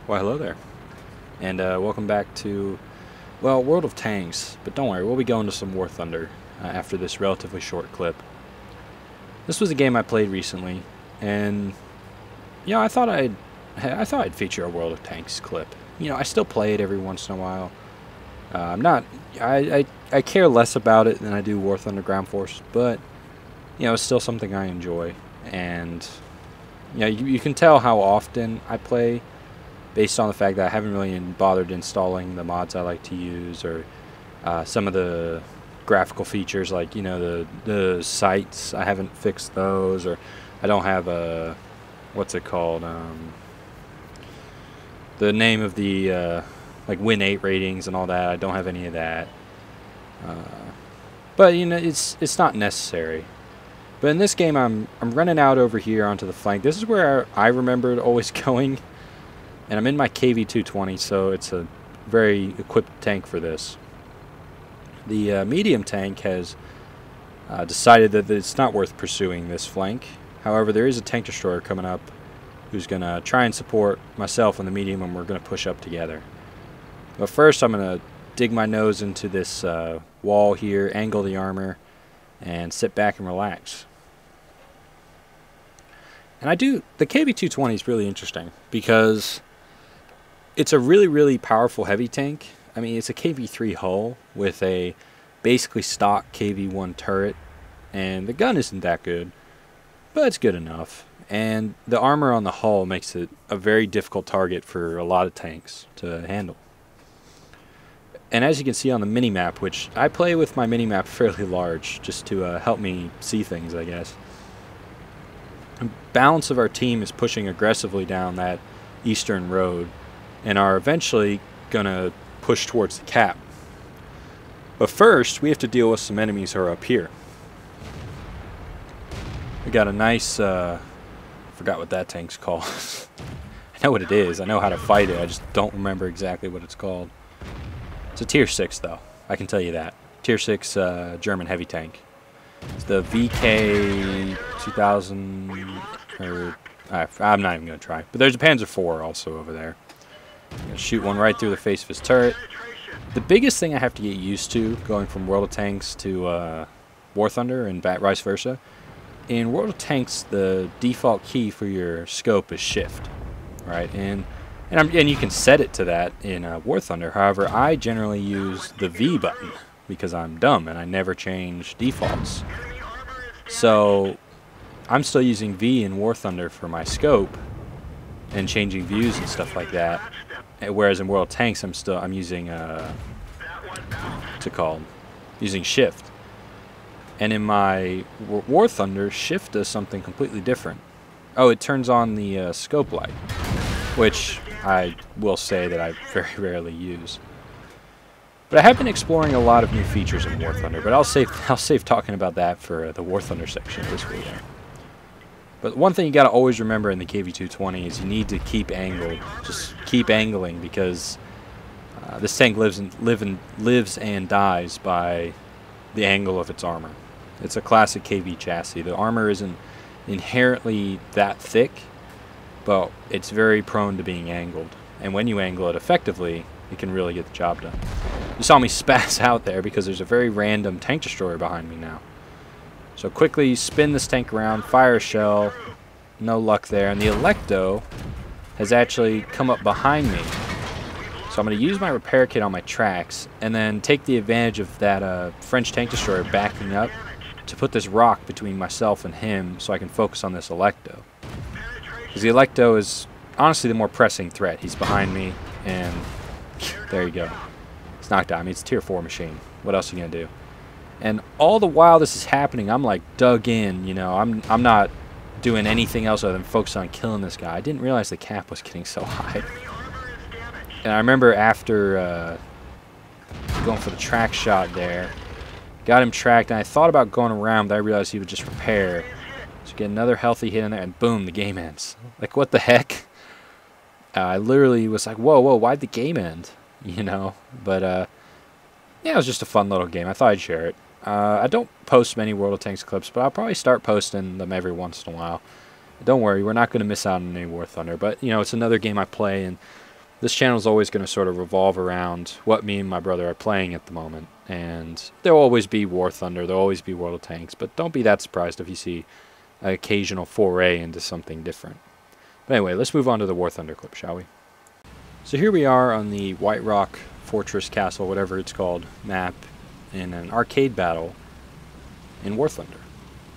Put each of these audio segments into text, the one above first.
Well, hello there, and welcome back to, well, World of Tanks. But don't worry, we'll be going to some War Thunder after this relatively short clip. This was a game I played recently, and I thought I'd feature a World of Tanks clip. I still play it every once in a while. I'm not, I care less about it than I do War Thunder Ground Force, but it's still something I enjoy, and you can tell how often I play based on the fact that I haven't really bothered installing the mods I like to use, or some of the graphical features like the sights. I haven't fixed those, or I don't have a what's it called, the name of the like Win 8 ratings and all that. I don't have any of that, but it's not necessary. But in this game, I'm running out over here onto the flank. This is where I remembered always going. And I'm in my KV-220, so it's a very equipped tank for this. The medium tank has decided that it's not worth pursuing this flank. However, there is a tank destroyer coming up who's going to try and support myself and the medium, and we're going to push up together. But first, I'm going to dig my nose into this wall here, angle the armor, and sit back and relax. And the KV-220 is really interesting because it's a really, really powerful heavy tank. I mean, it's a KV-3 hull with a basically stock KV-1 turret, and the gun isn't that good, but it's good enough. And the armor on the hull makes it a very difficult target for a lot of tanks to handle. And as you can see on the mini-map, which I play with my mini-map fairly large just to help me see things, I guess. The balance of our team is pushing aggressively down that eastern road, and are eventually going to push towards the cap. But first, we have to deal with some enemies who are up here. We got a nice, forgot what that tank's called. I know what it is. I know how to fight it. I just don't remember exactly what it's called. It's a tier 6, though. I can tell you that. Tier 6 German heavy tank. It's the VK 2000, or I'm not even going to try. But there's a Panzer IV also over there. Gonna shoot one right through the face of his turret. The biggest thing I have to get used to going from World of Tanks to War Thunder and vice versa. In World of Tanks, the default key for your scope is shift, right? And you can set it to that in War Thunder. However, I generally use the V button because I'm dumb and I never change defaults. So I'm still using V in War Thunder for my scope and changing views and stuff like that. Whereas in World of Tanks, I'm using what's it called? Using shift. And in my War Thunder, shift does something completely different. Oh, it turns on the scope light, which I will say that I very rarely use. But I have been exploring a lot of new features in War Thunder, but I'll save talking about that for the War Thunder section of this video. But one thing you got to always remember in the KV-220 is you need to keep angled. Just keep angling, because this tank lives and dies by the angle of its armor. It's a classic KV chassis. The armor isn't inherently that thick, but it's very prone to being angled. And when you angle it effectively, it can really get the job done. You saw me spaz out there because there's a very random tank destroyer behind me now. So quickly spin this tank around, fire a shell, no luck there, and the Electo has actually come up behind me. So I'm going to use my repair kit on my tracks, and then take the advantage of that French tank destroyer backing up to put this rock between myself and him so I can focus on this Electo. Because the Electo is honestly the more pressing threat. He's behind me, and there you go. It's knocked out. I mean, it's a tier 4 machine. What else are you going to do? And all the while this is happening, I'm like dug in, I'm not doing anything else other than focus on killing this guy. I didn't realize the cap was getting so high. And I remember after going for the track shot there, got him tracked, and I thought about going around, but I realized he would just repair. So get another healthy hit in there, and boom, the game ends. Like, what the heck? I literally was like, whoa, why'd the game end? But yeah, it was just a fun little game. I thought I'd share it. I don't post many World of Tanks clips, but I'll probably start posting them every once in a while. Don't worry, we're not going to miss out on any War Thunder, but it's another game I play, and this channel is always going to sort of revolve around what me and my brother are playing at the moment. And there'll always be War Thunder, there'll always be World of Tanks, but don't be that surprised if you see an occasional foray into something different. But anyway, let's move on to the War Thunder clip, shall we? So here we are on the White Rock Fortress Castle, whatever it's called, map, in an arcade battle in War Thunder.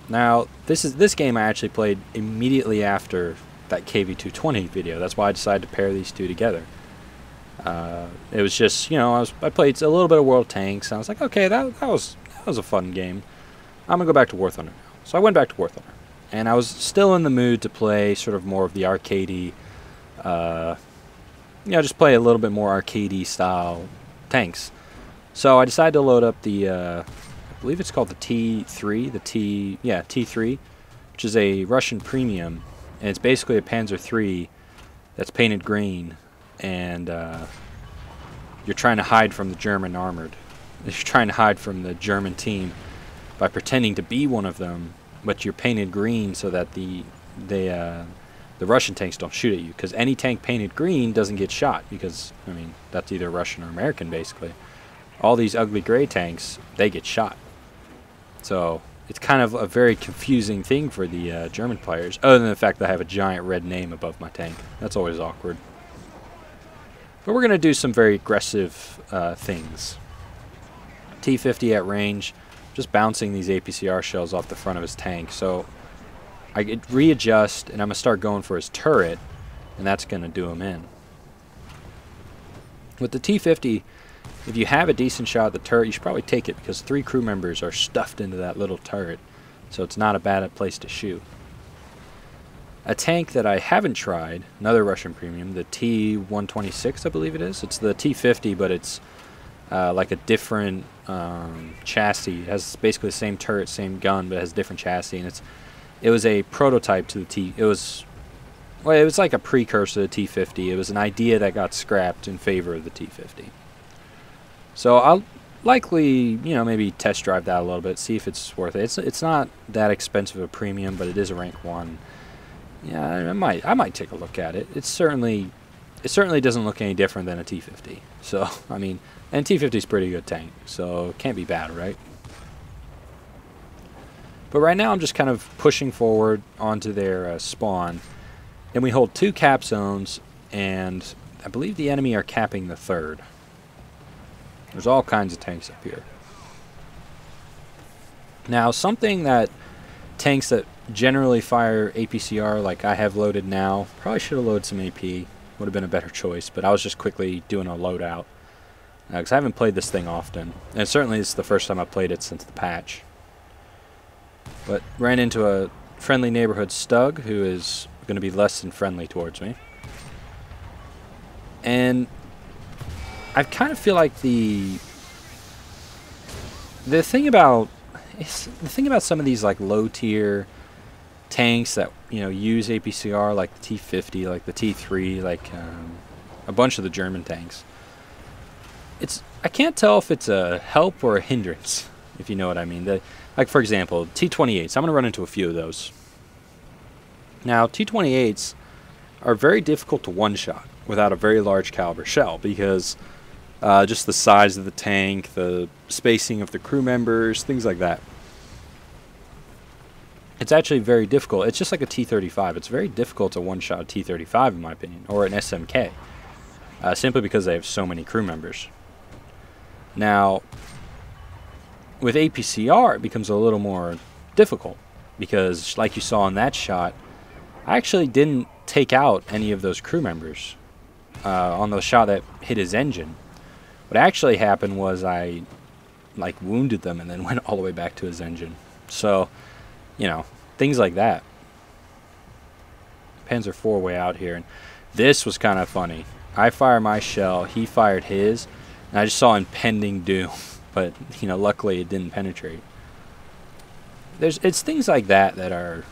Now, this game I actually played immediately after that KV220 video. That's why I decided to pair these two together. It was just, you know, I played a little bit of World of Tanks, and I was like, okay, that was a fun game. I'm gonna go back to War Thunder now. So I went back to War Thunder, and I was still in the mood to play sort of more of the arcadey, you know, just play a little bit more arcadey style tanks. So I decided to load up the, I believe it's called the T3, T3, which is a Russian premium, and it's basically a Panzer III that's painted green, and you're trying to hide from the German armored. You're trying to hide from the German team by pretending to be one of them, but you're painted green so that the Russian tanks don't shoot at you, because any tank painted green doesn't get shot, because, I mean, that's either Russian or American, basically. All these ugly gray tanks, they get shot. So it's kind of a very confusing thing for the German players, other than the fact that I have a giant red name above my tank. That's always awkward. But we're going to do some very aggressive things. T-50 at range, just bouncing these APCR shells off the front of his tank. So I readjust, and I'm going to start going for his turret, and that's going to do him in. With the T-50, if you have a decent shot at the turret, you should probably take it, because 3 crew members are stuffed into that little turret, so it's not a bad place to shoot. A tank that I haven't tried, another Russian premium, the T-126, I believe it is. It's the T-50, but it's like a different chassis. It has basically the same turret, same gun, but it has a different chassis, and it was a prototype to the T. It was like a precursor to the T-50. It was an idea that got scrapped in favor of the T-50. So I'll likely, you know, maybe test drive that a little bit, see if it's worth it. It's not that expensive a premium, but it is a rank 1. Yeah, I might take a look at it. It certainly doesn't look any different than a T-50. So I mean, and T-50 is a pretty good tank, so it can't be bad, right? But right now I'm just kind of pushing forward onto their spawn, and we hold 2 cap zones, and I believe the enemy are capping the 3rd. There's all kinds of tanks up here. Now, something that tanks that generally fire APCR like I have loaded now, probably should have loaded some AP, would have been a better choice, but I was just quickly doing a loadout, because I haven't played this thing often, and certainly this is the first time I've played it since the patch. But ran into a friendly neighborhood Stug who is going to be less than friendly towards me. And I kind of feel like the thing about some of these like low tier tanks that, you know, use APCR, like the T-50, like the T-3, like a bunch of the German tanks, I can't tell if it's a help or a hindrance, if you know what I mean. Like, for example, T-28s. I'm going to run into a few of those. Now, T-28s are very difficult to one-shot without a very large caliber shell, because just the size of the tank, the spacing of the crew members, things like that. It's actually very difficult. It's just like a T-35. It's very difficult to one-shot a T-35, in my opinion, or an SMK, simply because they have so many crew members. Now, with APCR, it becomes a little more difficult, because, like you saw in that shot, I actually didn't take out any of those crew members on the shot that hit his engine. What actually happened was I like wounded them and then went all the way back to his engine. So, you know, things like that. Panzer IV way out here, and this was kind of funny. I fired my shell, he fired his, and I just saw impending doom. But, you know, luckily it didn't penetrate. It's things like that that are...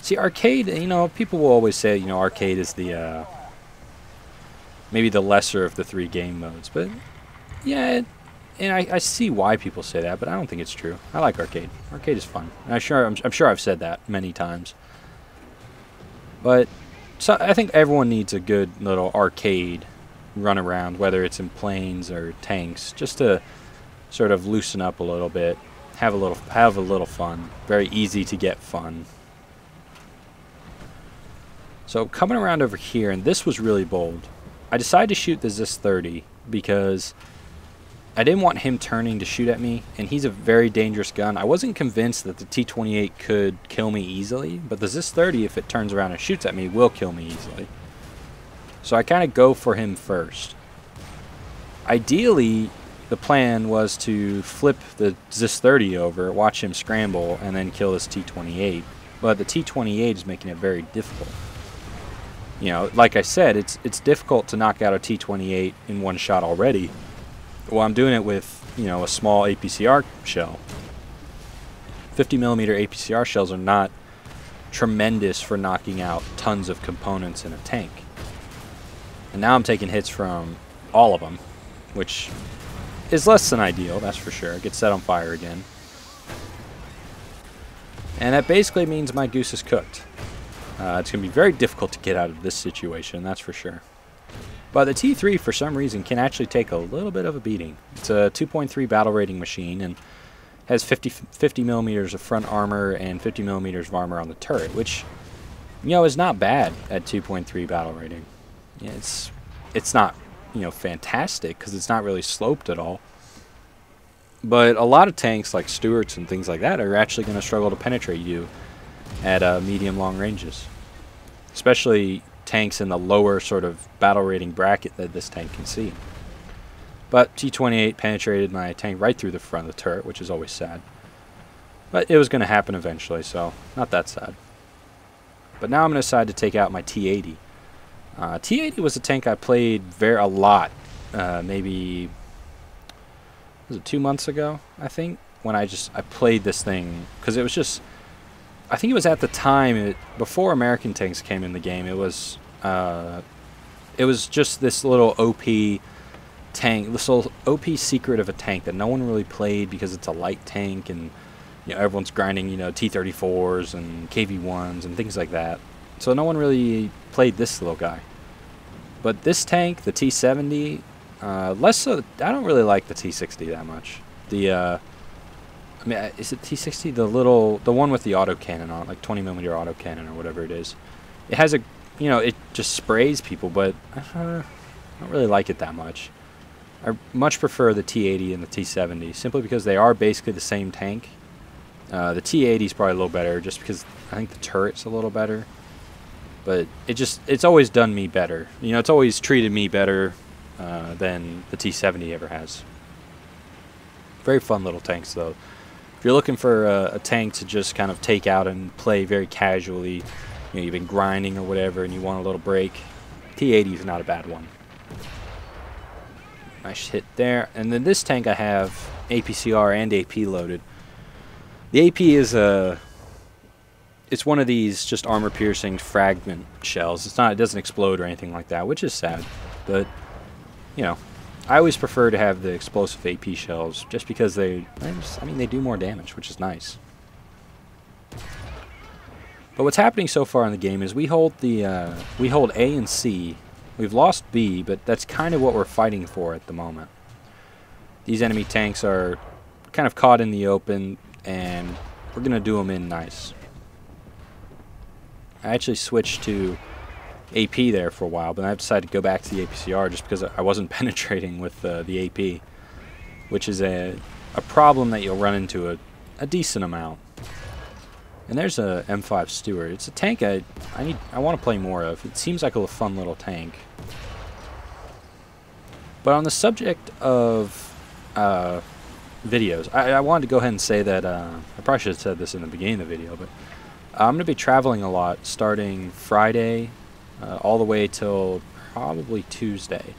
See, arcade, you know, people will always say, you know, arcade is the, maybe the lesser of the 3 game modes. But, yeah, and I see why people say that, but I don't think it's true. I like arcade. Arcade is fun. And I'm sure I've said that many times. But So I think everyone needs a good little arcade run around, whether it's in planes or tanks, just to sort of loosen up a little bit, have a little fun. Very easy to get fun. So coming around over here, and this was really bold. I decided to shoot the ZIS-30 because I didn't want him turning to shoot at me, and he's a very dangerous gun. I wasn't convinced that the T-28 could kill me easily, but the ZIS-30, if it turns around and shoots at me, will kill me easily. So I kind of go for him first. Ideally, the plan was to flip the ZIS-30 over, watch him scramble, and then kill this T-28. But the T-28 is making it very difficult. You know, like I said, it's difficult to knock out a T-28 in one shot already. Well, I'm doing it with, you know, a small APCR shell. 50mm APCR shells are not tremendous for knocking out tons of components in a tank. And now I'm taking hits from all of them, which is less than ideal, that's for sure. It gets set on fire again. And that basically means my goose is cooked. It's going to be very difficult to get out of this situation, that's for sure. But the T3, for some reason, can actually take a little bit of a beating. It's a 2.3 battle rating machine and has 50 millimeters of front armor and 50 millimeters of armor on the turret, which, you know, is not bad at 2.3 battle rating. Yeah, it's not, you know, fantastic because it's not really sloped at all. But a lot of tanks like Stuarts and things like that are actually going to struggle to penetrate you at medium-long ranges, especially tanks in the lower sort of battle rating bracket that this tank can see. But T-28 penetrated my tank right through the front of the turret, which is always sad. But it was going to happen eventually, so not that sad. But now I'm going to decide to take out my T-80. T-80 was a tank I played a lot, maybe, was it 2 months ago, I think, when I played this thing, because it was just, I think it was at the time, before American tanks came in the game, it was just this little OP tank, this little OP secret of a tank that no one really played because it's a light tank, and, you know, everyone's grinding, you know, T-34s and KV-1s and things like that. So no one really played this little guy. But this tank, the T-70, less so. I don't really like the T-60 that much. I mean, is it T-60? The one with the autocannon on it, like 20mm autocannon or whatever it is. It has a, you know, it just sprays people, but I don't really like it that much. I much prefer the T-80 and the T-70, simply because they are basically the same tank. The T-80 is probably a little better, just because I think the turret's a little better. But it's always done me better. You know, it's always treated me better than the T-70 ever has. Very fun little tanks, though. If you're looking for a tank to just kind of take out and play very casually, you know, you've been grinding or whatever and you want a little break, T-80 is not a bad one. Nice hit there. And then this tank I have APCR and AP loaded. The AP is it's one of these just armor-piercing fragment shells. It doesn't explode or anything like that, which is sad. But, you know, I always prefer to have the explosive AP shells just because they do more damage, which is nice. But what's happening so far in the game is we hold A and C. We've lost B, but that's kind of what we're fighting for at the moment. These enemy tanks are kind of caught in the open, and we're going to do them in nice. I actually switched to AP there for a while, but I've decided to go back to the APCR just because I wasn't penetrating with the AP, which is a problem that you'll run into a decent amount. And there's a M5 Stuart. It's a tank I want to play more of. It seems like a fun little tank. But on the subject of videos, I wanted to go ahead and say that I probably should have said this in the beginning of the video, but I'm going to be traveling a lot starting Friday all the way till probably Tuesday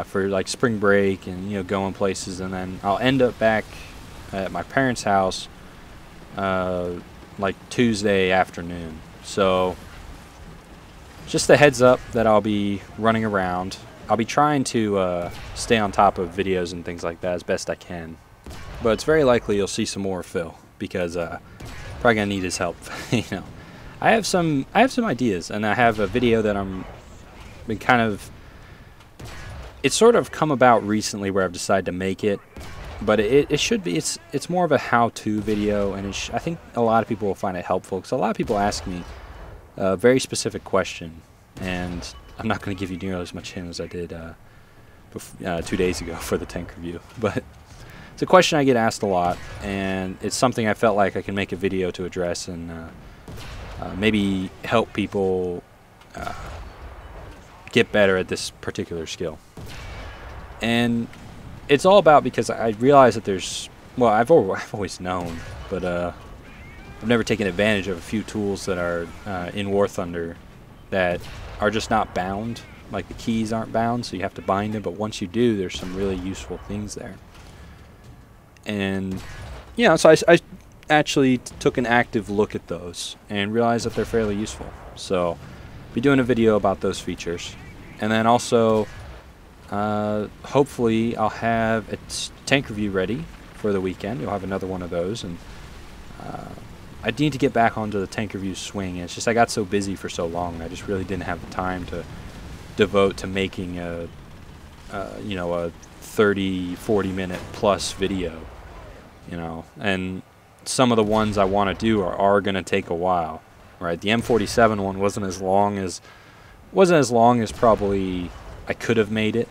for like spring break and, you know, going places, and then I'll end up back at my parents' house like Tuesday afternoon. So just a heads up that I'll be running around. I'll be trying to stay on top of videos and things like that as best I can, but it's very likely you'll see some more Phil because probably gonna need his help. You know, I have some ideas, and I have a video that been kind of, it's sort of come about recently where I've decided to make it, but it should be, it's more of a how-to video, and I think a lot of people will find it helpful, because a lot of people ask me a very specific question, and I'm not going to give you nearly as much hint as I did 2 days ago for the tank review, but it's a question I get asked a lot, and it's something I felt like I can make a video to address and maybe help people get better at this particular skill. And it's all about, because I realize that there's, well, I've always known, but I've never taken advantage of a few tools that are in War Thunder that are just not bound. Like the keys aren't bound, so you have to bind them, but once you do, there's some really useful things there. And yeah, so I actually took an active look at those and realized that they're fairly useful. So I'll be doing a video about those features. And then also, hopefully I'll have a tank review ready for the weekend. You'll have another one of those. And I need to get back onto the tank review swing. It's just I got so busy for so long, I just really didn't have the time to devote to making a 30-40 minute plus video, you know. And some of the ones I want to do are going to take a while, right? The M47 one wasn't as long as probably I could have made it,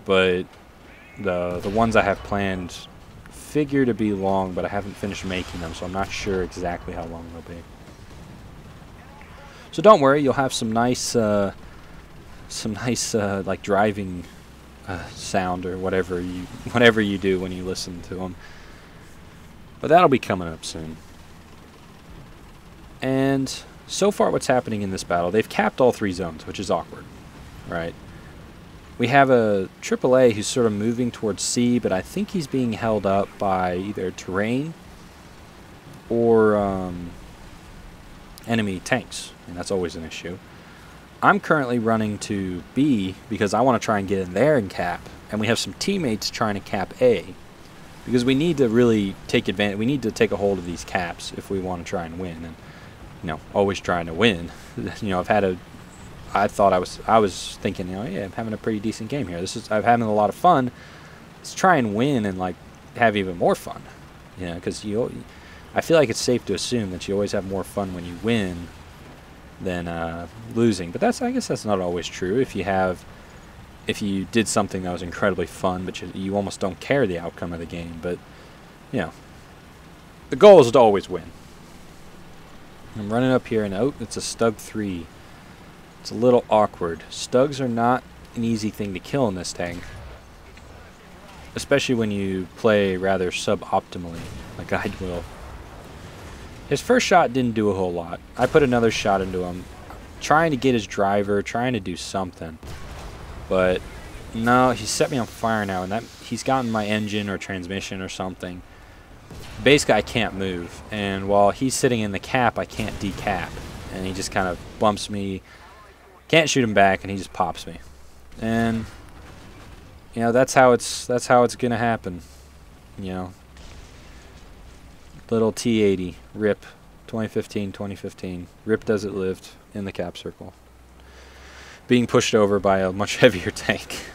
but the ones I have planned figure to be long, but I haven't finished making them, so I'm not sure exactly how long they'll be. So don't worry, you'll have some nice like driving sound or whatever you do when you listen to them. But that'll be coming up soon. And so far what's happening in this battle, they've capped all 3 zones, which is awkward, right? We have a AAA who's sort of moving towards C, but I think he's being held up by either terrain or enemy tanks, and that's always an issue. I'm currently running to B because I want to try and get in there and cap, and we have some teammates trying to cap A, because we need to really take advantage. We need to take a hold of these caps if we want to try and win, and always trying to win. I thought I was thinking, yeah, I'm having a pretty decent game here. I'm having a lot of fun. Let's try and win and like have even more fun, because I feel like it's safe to assume that you always have more fun when you win than losing. But I guess that's not always true. If you did something that was incredibly fun, but you almost don't care the outcome of the game. But the goal is to always win. I'm running up here, and it's a Stug 3. It's a little awkward. Stugs are not an easy thing to kill in this tank, especially when you play rather suboptimally, like I will. His first shot didn't do a whole lot. I put another shot into him, trying to get his driver, trying to do something. But no, he set me on fire now, and he's gotten my engine or transmission or something. Basically, I can't move, and while he's sitting in the cap, I can't decap, and he just kind of bumps me. Can't shoot him back, and he just pops me. And that's how it's gonna happen. Little T80 RIP 2015. RIP as it lived in the cap circle, being pushed over by a much heavier tank.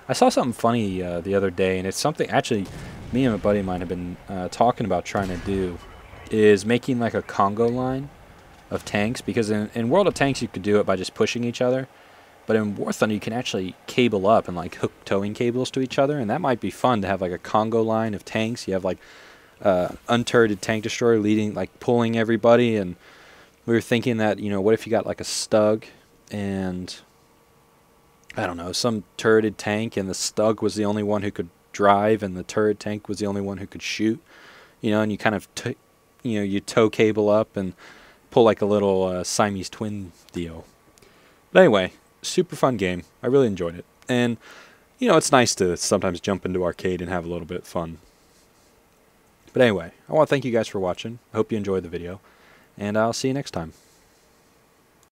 I saw something funny the other day, and it's something actually me and a buddy of mine have been talking about trying to do, is making like a Congo line of tanks, because in World of Tanks you could do it by just pushing each other, but in War Thunder you can actually cable up and like hook towing cables to each other, and that might be fun to have like a Congo line of tanks. You have like unturreted tank destroyer leading, like pulling everybody, and we were thinking that what if you got like a Stug and I don't know, some turreted tank, and the Stug was the only one who could drive and the turret tank was the only one who could shoot, and you kind of you tow cable up and pull like a little Siamese twin deal. But anyway, super fun game. I really enjoyed it. And, it's nice to sometimes jump into arcade and have a little bit of fun. But anyway, I want to thank you guys for watching. I hope you enjoyed the video. And I'll see you next time.